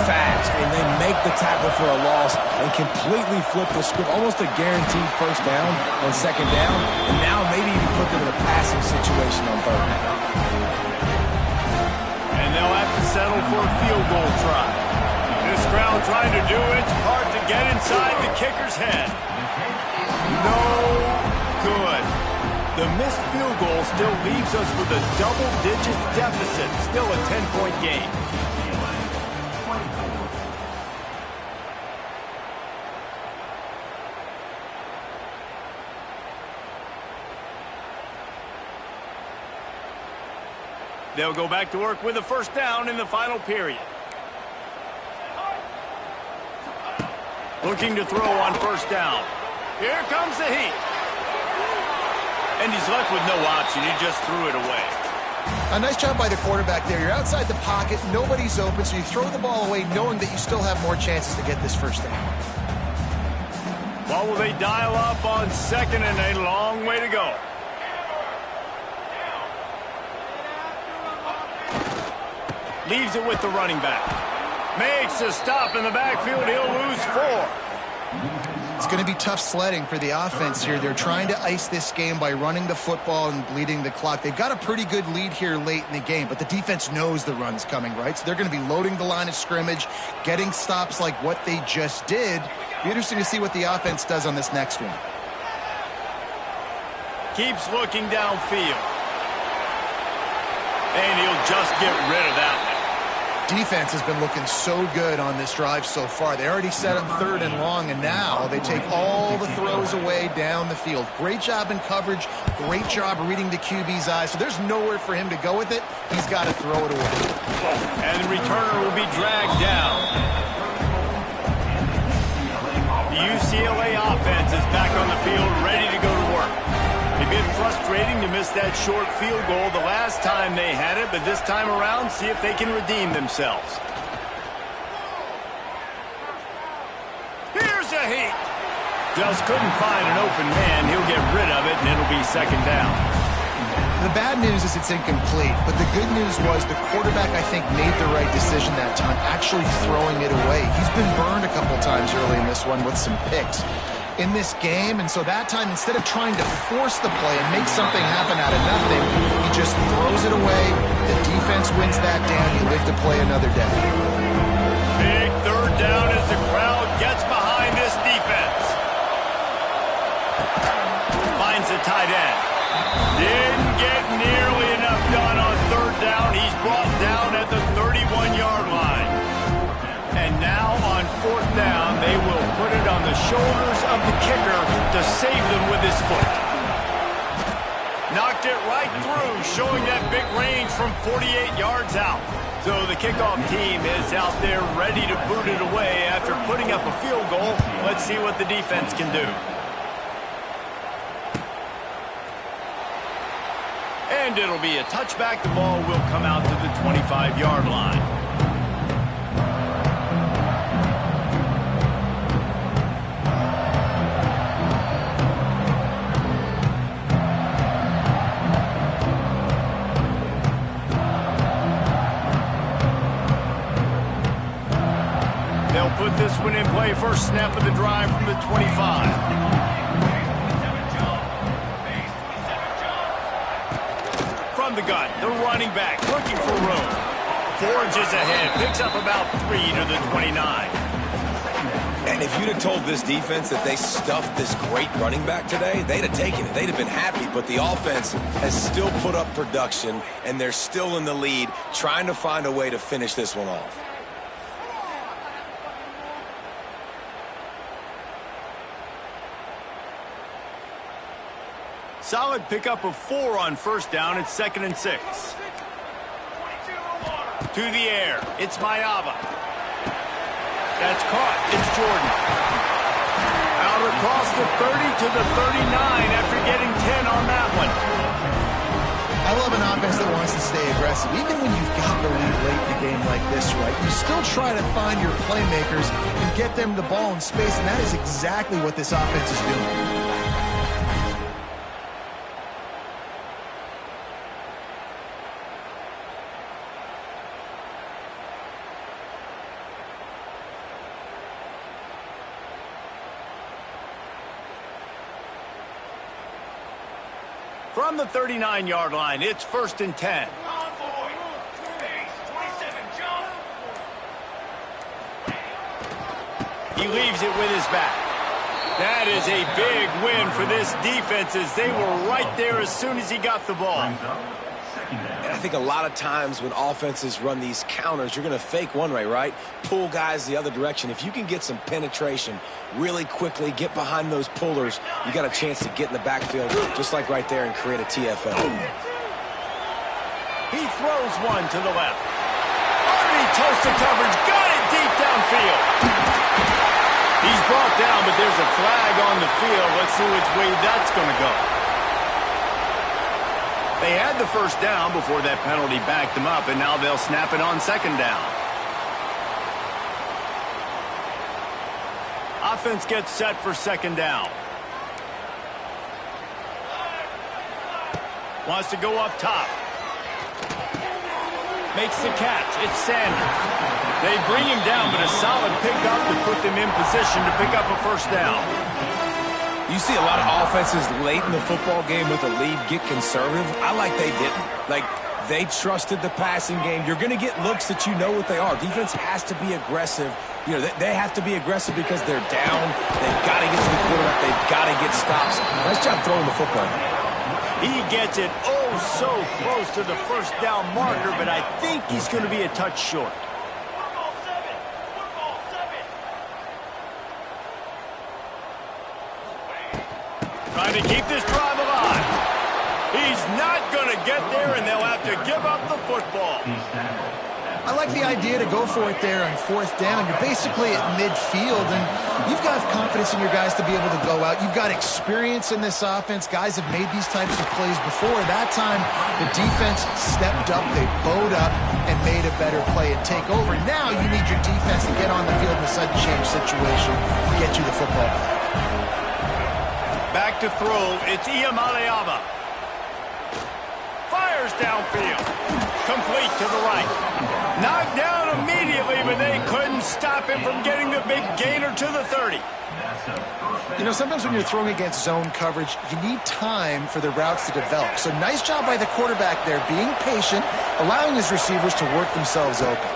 fast, and they make the tackle for a loss and completely flip the script. Almost a guaranteed 1st down on 2nd down, and now maybe even put them in a passing situation on 3rd down.
And they'll have to settle for a field goal try. This crowd trying to do its part to get inside the kicker's head. No good. The missed field goal still leaves us with a double-digit deficit. Still a 10-point game. They'll go back to work with a 1st down in the final period. Looking to throw on 1st down. Here comes the heat. And he's left with no option. He just threw it away.
A nice job by the quarterback there. You're outside the pocket. Nobody's open, so you throw the ball away knowing that you still have more chances to get this 1st down.
Well, will they dial up on 2nd and a long way to go? Leaves it with the running back. Makes a stop in the backfield. He'll lose 4.
It's going to be tough sledding for the offense here. They're trying to ice this game by running the football and bleeding the clock. They've got a pretty good lead here late in the game, but the defense knows the run's coming, right? So they're going to be loading the line of scrimmage, getting stops like what they just did. Be interesting to see what the offense does on this next one.
Keeps looking downfield. And he'll just get rid of that one.
Defense has been looking so good on this drive so far. They already set up 3rd and long, and now they take all the throws away down the field. Great job in coverage. Great job reading the QB's eyes. So there's nowhere for him to go with it. He's got to throw it away.
And the returner will be dragged down. The UCLA offense is back on the field, ready to go to work. It's been frustrating to miss that short field goal the last time they had it, but this time around, see if they can redeem themselves. Here's a heat. Just couldn't find an open man. He'll get rid of it, and it'll be 2nd down.
The bad news is it's incomplete, but the good news was the quarterback, I think, made the right decision that time, actually throwing it away. He's been burned a couple times early in this one with some picks in this game, and so that time, instead of trying to force the play and make something happen out of nothing, he just throws it away. The defense wins that down. You live to play another day.
Big 3rd And now on 4th down, they will put it on the shoulders of the kicker to save them with his foot. Knocked it right through, showing that big range from 48 yards out. So the kickoff team is out there ready to boot it away after putting up a field goal. Let's see what the defense can do. And it'll be a touchback. The ball will come out to the 25-yard line. They'll put this one in play. First snap of the drive from the 25. From the gun, the running back looking for room. Forges ahead, picks up about 3 to the 29.
And if you'd have told this defense that they stuffed this great running back today, they'd have taken it. They'd have been happy. But the offense has still put up production, and they're still in the lead, trying to find a way to finish this one off.
Solid pickup of 4 on first down. It's 2nd and 6. To the air. It's Mayava. That's caught. It's Jordan. Out across the 30 to the 39 after getting 10 on that one.
I love an offense that wants to stay aggressive. Even when you've got the lead late in a game like this, right, you still try to find your playmakers and get them the ball in space, and that is exactly what this offense is doing.
From the 39-yard line, it's 1st and 10. He leaves it with his back. That is a big win for this defense as they were right there as soon as he got the ball.
And I think a lot of times when offenses run these counters, you're going to fake one way, right? Pull guys the other direction. If you can get some penetration really quickly, get behind those pullers, you got a chance to get in the backfield just like right there and create a TFL.
He throws one to the left. Underneath toasted coverage, got it deep downfield. He's brought down, but there's a flag on the field. Let's see which way that's going to go. They had the first down before that penalty backed them up, and now they'll snap it on 2nd down. Offense gets set for 2nd down. Wants to go up top. Makes the catch. It's Sanders. They bring him down, but a solid pickup to put them in position to pick up a first down.
You see a lot of offenses late in the football game with a lead get conservative. I like they didn't. Like, they trusted the passing game. You're going to get looks that you know what they are. Defense has to be aggressive. You know, they have to be aggressive because they're down. They've got to get to the quarterback. They've got to get stops. Nice job throwing the football.
He gets it oh so close to the first down marker, but I think he's going to be a touch short. Trying to keep this drive alive. He's not going to get there, and they'll have to give up the football.
I like the idea to go for it there on 4th down. You're basically at midfield, and you've got confidence in your guys to be able to go out. You've got experience in this offense. Guys have made these types of plays before. That time, the defense stepped up, they bowed up, and made a better play and take over. Now you need your defense to get on the field in a sudden change situation and get you the football back.
Back to throw, it's Iyamaleava. Fires downfield. Complete to the right. Knocked down immediately, but they couldn't stop him from getting the big gainer to the 30.
You know, sometimes when you're throwing against zone coverage, you need time for the routes to develop. So nice job by the quarterback there, being patient, allowing his receivers to work themselves open.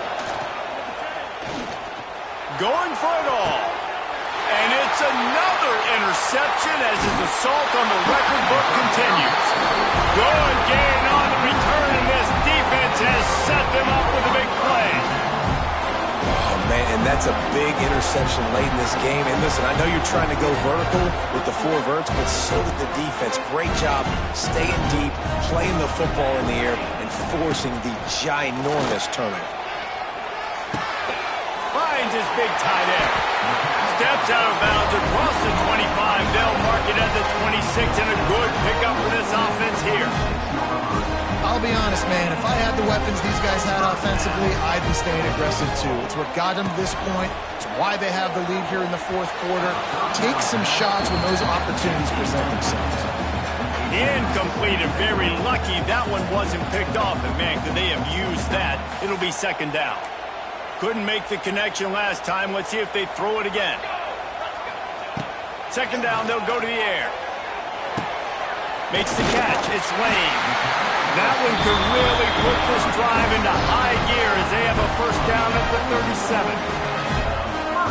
Going for it all. And it's another interception as his assault on the record book continues. Good gain on the return, and this defense has set them up with a big play.
Oh, man, and And that's a big interception late in this game. And listen, I know you're trying to go vertical with the 4 verts, but so did the defense. Great job staying deep, playing the football in the air, and forcing the ginormous turnover.
Finds his big tight end. Steps out of bounds across the 25. They'll mark it at the 26, and a good pickup for this offense here.
I'll be honest, man. If I had the weapons these guys had offensively, I'd be staying aggressive too. It's what got them to this point. It's why they have the lead here in the 4th quarter. Take some shots when those opportunities present themselves.
Incomplete, and very lucky that one wasn't picked off. And man, could they have used that? It'll be 2nd down. Couldn't make the connection last time. Let's see if they throw it again. 2nd down, they'll go to the air. Makes the catch. It's Lane. That one could really put this drive into high gear as they have a 1st down at the 37.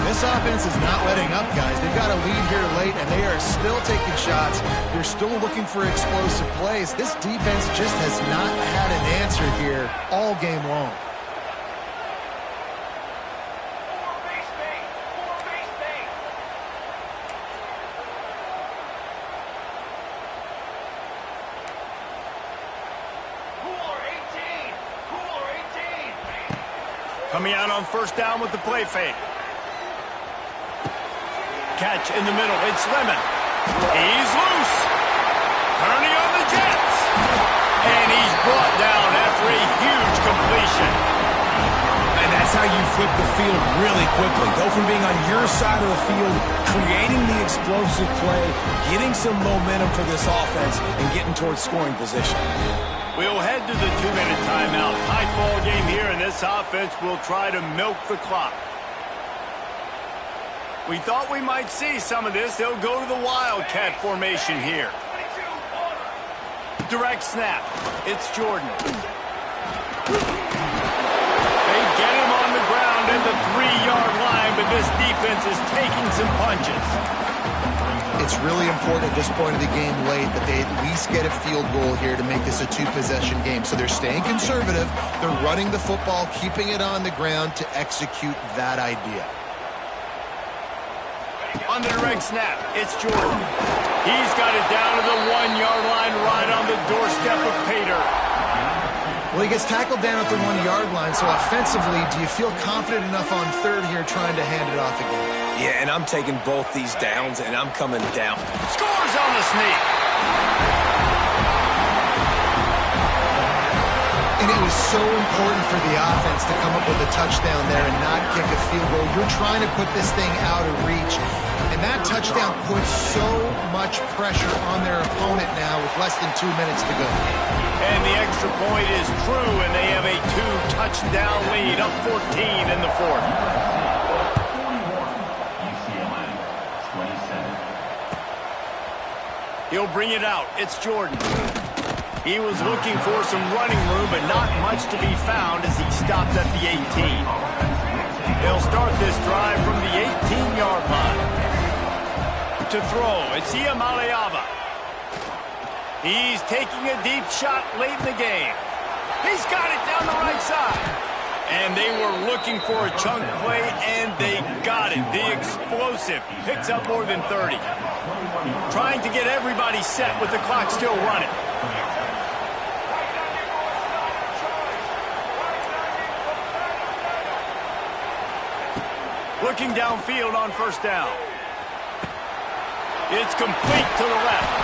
This offense is not letting up, guys. They've got a lead here late, and they are still taking shots. They're still looking for explosive plays. This defense just has not had an answer here all game long.
Coming out on 1st down with the play fake. Catch in the middle. It's Lemon. He's loose. Turning on the Jets. And he's brought down after a huge completion.
And that's how you flip the field really quickly. Go from being on your side of the field, creating the explosive play, getting some momentum for this offense, and getting towards scoring position.
We'll head to the 2-minute timeout. Tight ball game here, and this offense will try to milk the clock. We thought we might see some of this. They'll go to the Wildcat formation here. Direct snap. It's Jordan. They get him on the ground at the 3-yard line, but this defense is taking some punches.
It's really important at this point of the game late that they at least get a field goal here to make this a 2-possession game. So they're staying conservative. They're running the football, keeping it on the ground to execute that idea.
On the direct snap, it's Jordan. He's got it down to the 1-yard line right on the doorstep of Pater.
Well, he gets tackled down at the 1-yard line, so offensively, do you feel confident enough on 3rd here trying to hand it off again?
Yeah, and I'm taking both these downs, and I'm coming down.
Scores on the sneak.
And it was so important for the offense to come up with a touchdown there and not kick a field goal. You're trying to put this thing out of reach. And that touchdown puts so much pressure on their opponent now with less than 2 minutes to go.
And the extra point is true, and they have a 2-touchdown lead, up 14 in the 4th.
UCLA, 27.
He'll bring it out. It's Jordan. He was looking for some running room, but not much to be found as he stopped at the 18. They'll start this drive from the 18-yard line. To throw, it's Iamaleava. He's taking a deep shot late in the game. He's got it down the right side. And they were looking for a chunk play, and they got it. The explosive picks up more than 30. Trying to get everybody set with the clock still running. Looking downfield on 1st down. It's complete to the left.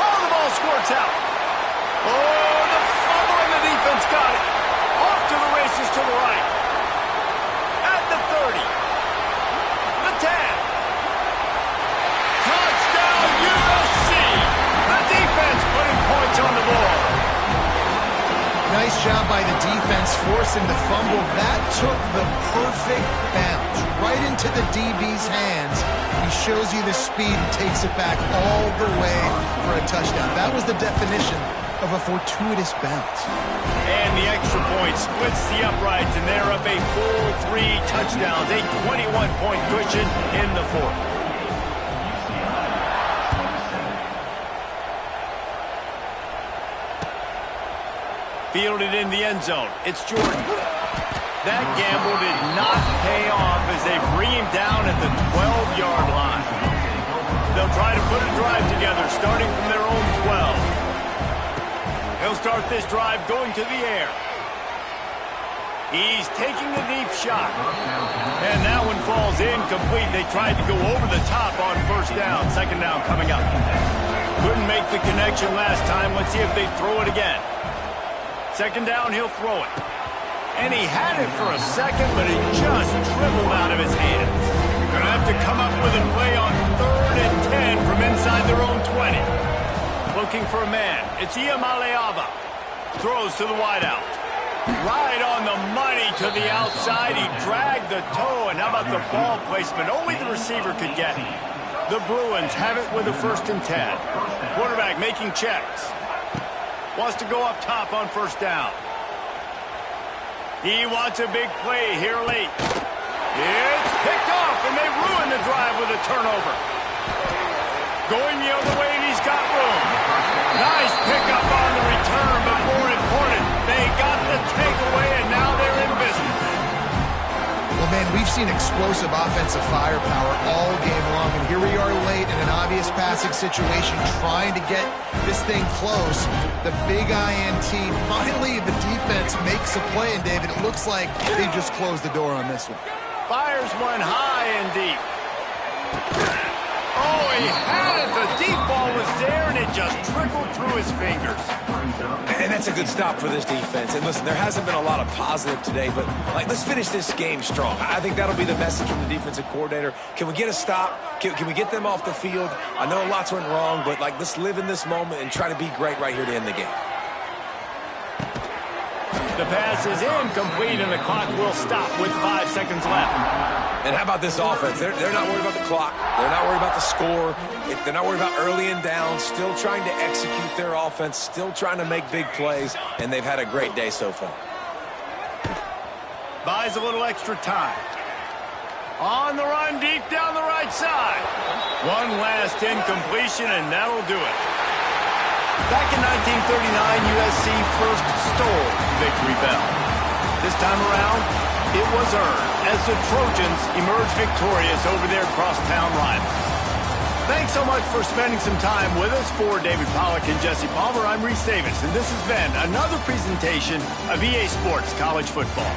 Oh, the ball squirts out. Oh, the fumble, and the defense got it. Off to the races to the right. At the 30. The 10. Touchdown, USC. The defense putting points on the board.
Nice job by the defense forcing the fumble. That took the perfect bounce right into the DB's hands. He shows you the speed and takes it back all the way for a touchdown. That was the definition of a fortuitous bounce.
And the extra point splits the uprights, and they're up a full 3 touchdowns, a 21-point cushion in the 4th. Fielded in the end zone. It's Jordan. That gamble did not pay off as start this drive going to the air. He's taking the deep shot. And that one falls incomplete. They tried to go over the top on first down. Second down coming up. Couldn't make the connection last time. Let's see if they throw it again. Second down, he'll throw it. And he had it for a second, but it just dribbled out of his hands. Gonna have to come up with a play on 3rd and 10 from inside their own 20. Looking for a man. It's Iamaleava. Throws to the wideout. Right on the money to the outside. He dragged the toe, and how about the ball placement? Only the receiver could get it. The Bruins have it with a 1st and 10. Quarterback making checks. Wants to go up top on first down. He wants a big play here late. It's picked off, and they ruin the drive with a turnover. Going the other way, and he's got room. Nice pickup on the return, but more important, they got the takeaway, and now they're in business.
Well, man, we've seen explosive offensive firepower all game long, and here we are late in an obvious passing situation trying to get this thing close. The big INT, finally the defense makes a play, and David, it looks like they just closed the door on this one.
Fires one high and deep. Oh, he had it. The deep ball was there, and it just trickled through his fingers.
And that's a good stop for this defense. And listen, there hasn't been a lot of positive today, but let's finish this game strong. I think that'll be the message from the defensive coordinator. Can we get a stop? Can we get them off the field? I know lots went wrong, but let's live in this moment and try to be great right here to end the game.
The pass is incomplete, and the clock will stop with 5 seconds left.
And how about this offense? They're not worried about the clock. They're not worried about the score. They're not worried about early and down. Still trying to execute their offense. Still trying to make big plays. And they've had a great day so far.
Buys a little extra time. On the run, deep down the right side. One last incompletion, and that'll do it. Back in 1939, USC first stole victory bell. This time around, it was earned as the Trojans emerged victorious over their crosstown rivals. Thanks so much for spending some time with us. For David Pollack and Jesse Palmer, I'm Reese Davis, and this has been another presentation of EA Sports College Football.